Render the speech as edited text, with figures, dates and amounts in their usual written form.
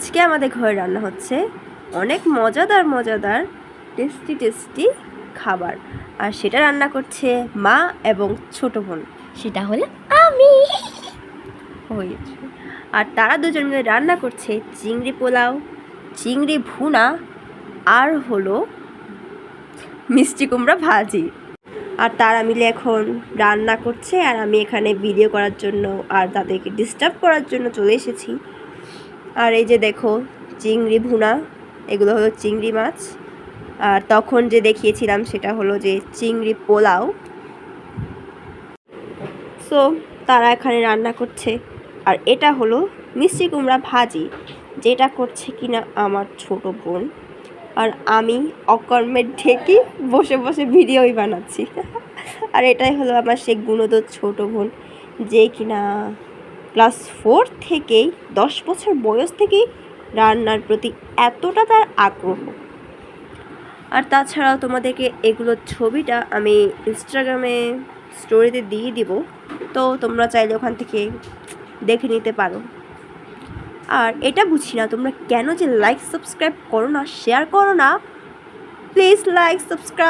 আজকে আমাদের ঘরে রান্না হচ্ছে অনেক মজাদার টেস্টি খাবার। আর সেটা রান্না করছে মা এবং ছোট বোন, সেটা হলো আমি। হয়েছে। আর তারা দুজন মিলে রান্না করছে চিংড়ি পোলাও, চিংড়ি ভুনা আর হলো মিষ্টি কুমড়া ভাজি। আর তারা মিলে এখন রান্না করছে আর আমি এখানে ভিডিও করার জন্য আর তাদেরকে ডিস্টার্ব করার জন্য চলে এসেছি। আর এই যে দেখো চিংড়ি ভুনা, এগুলো হলো চিংড়ি মাছ। আর তখন যে দেখিয়েছিলাম সেটা হলো যে চিংড়ি পোলাও। সো তারা এখানে রান্না করছে। আর এটা হলো মিষ্টি কুমড়া ভাজি, যেটা করছে কিনা আমার ছোট বোন। আর আমি অকর্মের ঢেকে বসে বসে ভিডিওই বানাচ্ছি। আর এটাই হলো আমার সেই গুণদর ছোট বোন, যে কিনা ক্লাস 4 থেকেই 10 বছর বয়স থেকেই রান্নার প্রতি এতটা তার আগ্রহ। আর তাছাড়াও তোমাদেরকে এগুলোর ছবিটা আমি ইনস্টাগ্রামে স্টোরিতে দিয়ে দিব, তো তোমরা চাইলে ওখান থেকে দেখে নিতে পারো। আর এটা বুঝি না তোমরা কেন যে লাইক সাবস্ক্রাইব করো না, শেয়ার করো না। Please like subscribe.